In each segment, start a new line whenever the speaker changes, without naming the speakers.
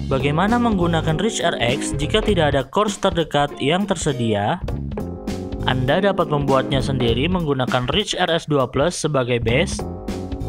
Bagaimana menggunakan Reach RX jika tidak ada course terdekat yang tersedia? Anda dapat membuatnya sendiri menggunakan Reach RS2 Plus sebagai base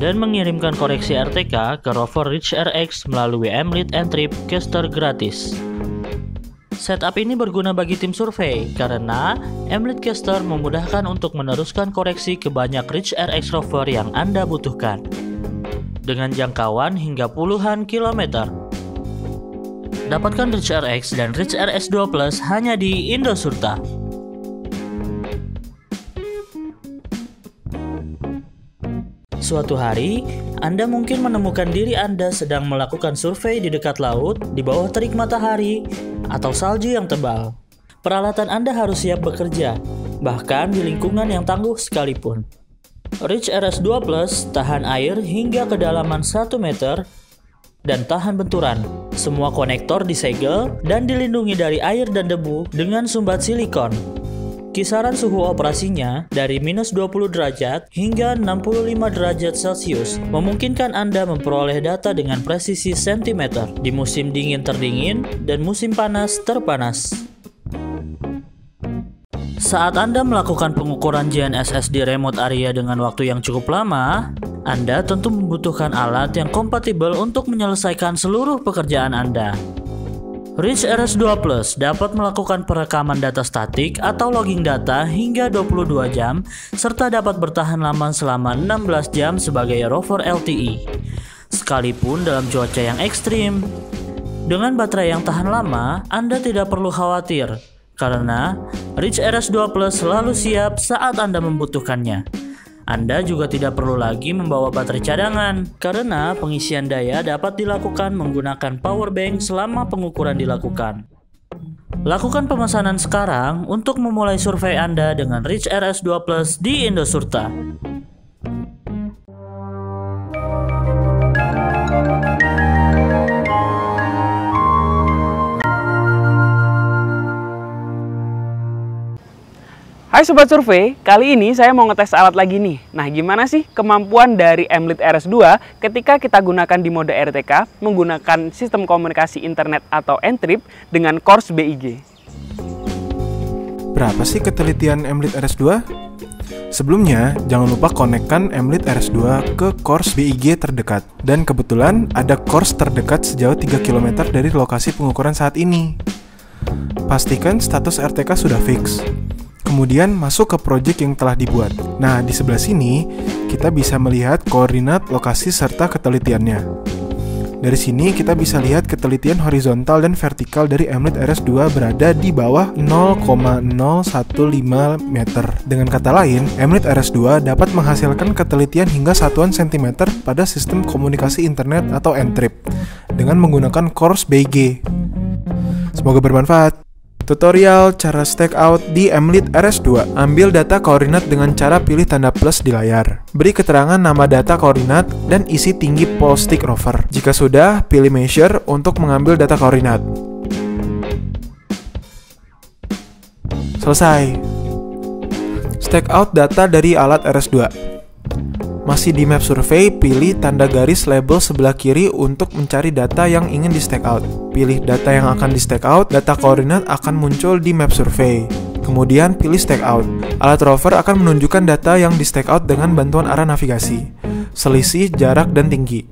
dan mengirimkan koreksi RTK ke rover Reach RX melalui Mlit N-Trip caster gratis. Setup ini berguna bagi tim survei karena Mlit caster memudahkan untuk meneruskan koreksi ke banyak Reach RX rover yang Anda butuhkan dengan jangkauan hingga puluhan kilometer. Dapatkan Reach RX dan Reach RS2 Plus hanya di Indosurta. Suatu hari, Anda mungkin menemukan diri Anda sedang melakukan survei di dekat laut, di bawah terik matahari, atau salju yang tebal. Peralatan Anda harus siap bekerja, bahkan di lingkungan yang tangguh sekalipun. Reach RS2 Plus tahan air hingga kedalaman 1 meter dan tahan benturan. Semua konektor disegel dan dilindungi dari air dan debu dengan sumbat silikon. Kisaran suhu operasinya dari minus 20 derajat hingga 65 derajat Celcius memungkinkan Anda memperoleh data dengan presisi sentimeter di musim dingin terdingin dan musim panas terpanas. Saat Anda melakukan pengukuran GNSS di remote area dengan waktu yang cukup lama, Anda tentu membutuhkan alat yang kompatibel untuk menyelesaikan seluruh pekerjaan Anda. Reach RS2 Plus dapat melakukan perekaman data statik atau logging data hingga 22 jam serta dapat bertahan lama selama 16 jam sebagai rover LTE, sekalipun dalam cuaca yang ekstrim. Dengan baterai yang tahan lama, Anda tidak perlu khawatir karena Reach RS2 Plus selalu siap saat Anda membutuhkannya. Anda juga tidak perlu lagi membawa baterai cadangan karena pengisian daya dapat dilakukan menggunakan power bank selama pengukuran dilakukan. Lakukan pemesanan sekarang untuk memulai survei Anda dengan Reach RS2 Plus di Indosurta.
Hai Sobat Survei, kali ini saya mau ngetes alat lagi nih. Nah, gimana sih kemampuan dari Mlit RS2 ketika kita gunakan di mode RTK menggunakan sistem komunikasi internet atau N-Trip dengan course BIG?
Berapa sih ketelitian Mlit RS2? Sebelumnya, jangan lupa konekkan Mlit RS2 ke course BIG terdekat. Dan kebetulan ada course terdekat sejauh 3 km dari lokasi pengukuran saat ini. Pastikan status RTK sudah fix. Kemudian masuk ke project yang telah dibuat. Nah, di sebelah sini kita bisa melihat koordinat lokasi serta ketelitiannya. Dari sini kita bisa lihat ketelitian horizontal dan vertikal dari Mlit RS2 berada di bawah 0,015 meter. Dengan kata lain, Mlit RS2 dapat menghasilkan ketelitian hingga satuan sentimeter pada sistem komunikasi internet atau N-Trip dengan menggunakan course BIG. Semoga bermanfaat. Tutorial cara stack out di Mlit RS2. Ambil data koordinat dengan cara pilih tanda plus di layar. Beri keterangan nama data koordinat dan isi tinggi pole stick rover. Jika sudah, pilih measure untuk mengambil data koordinat. Selesai. Stack out data dari alat RS2. Masih di map survei, pilih tanda garis label sebelah kiri untuk mencari data yang ingin di stack out. Pilih data yang akan di stack out, data koordinat akan muncul di map survei. Kemudian pilih stack out. Alat rover akan menunjukkan data yang di stack out dengan bantuan arah navigasi, selisih, jarak, dan tinggi.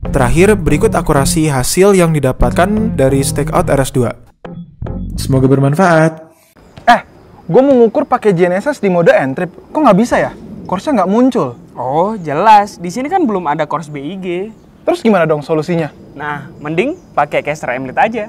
Terakhir, berikut akurasi hasil yang didapatkan dari stack out RS2. Semoga bermanfaat.
Gue mau ngukur pakai GNSS di mode N-Trip. Kok nggak bisa ya? Course-nya nggak muncul.
Oh, jelas. Di sini kan belum ada course BIG.
Terus gimana dong solusinya?
Nah, mending pakai caster Mlit aja.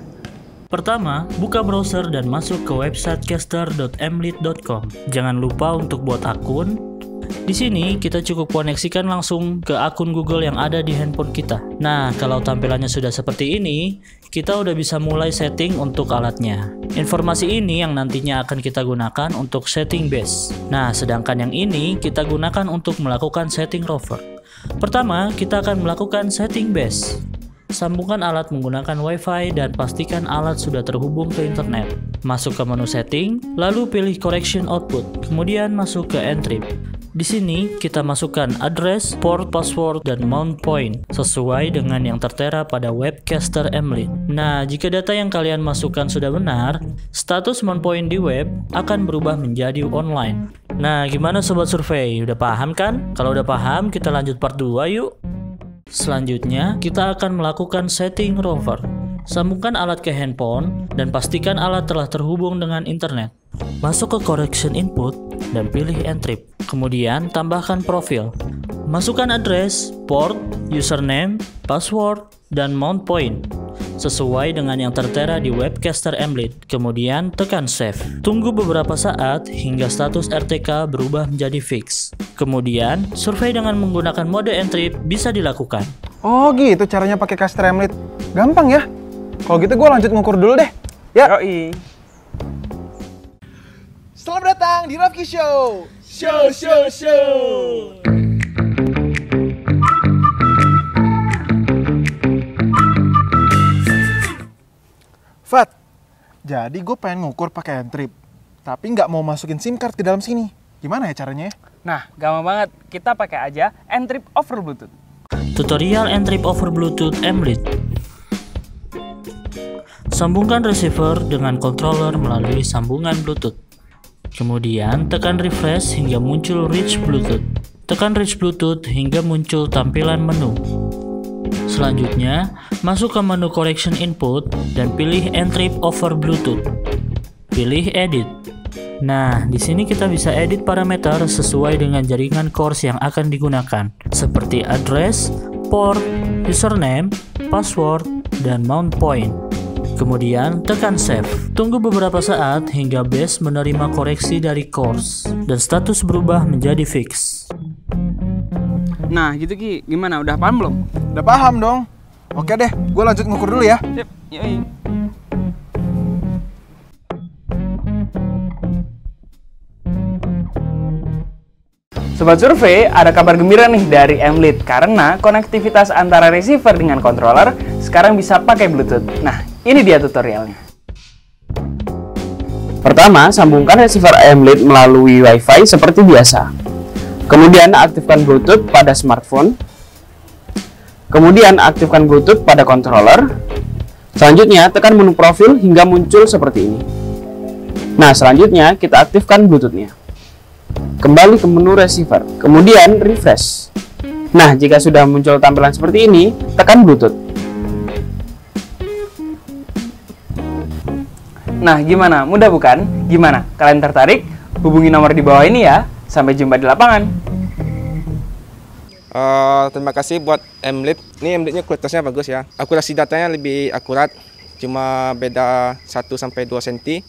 Pertama, buka browser dan masuk ke website caster.mlit.com. Jangan lupa untuk buat akun. Di sini kita cukup koneksikan langsung ke akun Google yang ada di handphone kita. Nah, kalau tampilannya sudah seperti ini, kita udah bisa mulai setting untuk alatnya. Informasi ini yang nantinya akan kita gunakan untuk setting base. Nah, sedangkan yang ini kita gunakan untuk melakukan setting rover. Pertama, kita akan melakukan setting base. Sambungkan alat menggunakan Wi-Fi dan pastikan alat sudah terhubung ke internet. Masuk ke menu setting, lalu pilih correction output, kemudian masuk ke Entrep. Di sini kita masukkan address, port, password, dan mount point sesuai dengan yang tertera pada webcaster Mlit. Nah, jika data yang kalian masukkan sudah benar, status mount point di web akan berubah menjadi online. Nah, gimana Sobat Survei? Udah paham kan? Kalau udah paham, kita lanjut part 2 yuk. Selanjutnya, kita akan melakukan setting rover. Sambungkan alat ke handphone dan pastikan alat telah terhubung dengan internet. Masuk ke correction input dan pilih Entrep. Kemudian tambahkan profil. Masukkan address, port, username, password, dan mount point sesuai dengan yang tertera di webcaster Mlit. Kemudian tekan save. Tunggu beberapa saat hingga status RTK berubah menjadi fix. Kemudian survei dengan menggunakan mode Entrep bisa dilakukan.
Oh gitu caranya pakai caster Mlit. Gampang ya. Kalau gitu gue lanjut ngukur dulu deh. Ya.
Yoi.
Selamat datang di Rafki Show. Show. Fat, jadi gue pengen ngukur pakai Entrep, tapi nggak mau masukin SIM card di dalam sini. Gimana ya caranya?
Nah, gampang banget. Kita pakai aja Entrep over Bluetooth.
Tutorial Entrep over Bluetooth Mlit. Sambungkan receiver dengan controller melalui sambungan Bluetooth. Kemudian tekan refresh hingga muncul Reach Bluetooth. Tekan Reach Bluetooth hingga muncul tampilan menu. Selanjutnya, masuk ke menu correction input dan pilih Entrep over Bluetooth. Pilih edit. Nah, di sini kita bisa edit parameter sesuai dengan jaringan cores yang akan digunakan, seperti address, port, username, password, dan mount point. Kemudian tekan save. Tunggu beberapa saat hingga base menerima koreksi dari cores dan status berubah menjadi fix.
Nah, gitu Ki. Gimana? Udah paham belum?
Udah paham dong. Oke deh, gue lanjut ngukur dulu ya.
Sip. Yoi. Sobat Survei, ada kabar gembira nih dari Mlit karena konektivitas antara receiver dengan controller sekarang bisa pakai Bluetooth. Nah, ini dia tutorialnya. Pertama, sambungkan receiver Mlit melalui Wi-Fi seperti biasa. Kemudian aktifkan Bluetooth pada smartphone. Kemudian aktifkan Bluetooth pada controller. Selanjutnya tekan menu profil hingga muncul seperti ini. Nah, selanjutnya kita aktifkan Bluetooth-nya. Kembali ke menu receiver, kemudian refresh. Nah, jika sudah muncul tampilan seperti ini, tekan Bluetooth. Nah, gimana? Mudah bukan? Gimana? Kalian tertarik? Hubungi nomor di bawah ini ya. Sampai jumpa di lapangan.
Terima kasih buat Mlit. Ini Mlitnya kualitasnya bagus ya. Akurasi datanya lebih akurat, cuma beda 1-2 cm.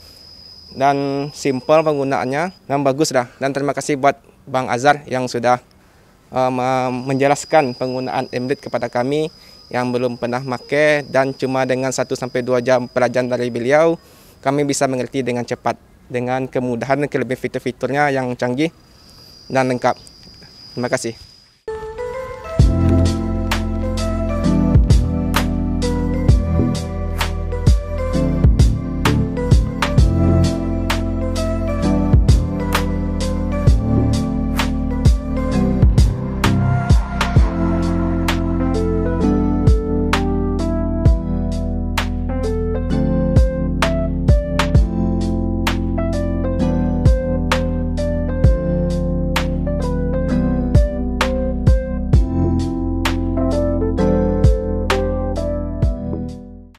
Dan simple penggunaannya, dan bagus dah. Dan terima kasih buat Bang Azhar yang sudah menjelaskan penggunaan Mlit kepada kami yang belum pernah pakai, dan cuma dengan 1-2 jam pelajaran dari beliau, kami bisa mengerti dengan cepat, dengan kemudahan dan kelebihan fitur-fiturnya yang canggih dan lengkap. Terima kasih.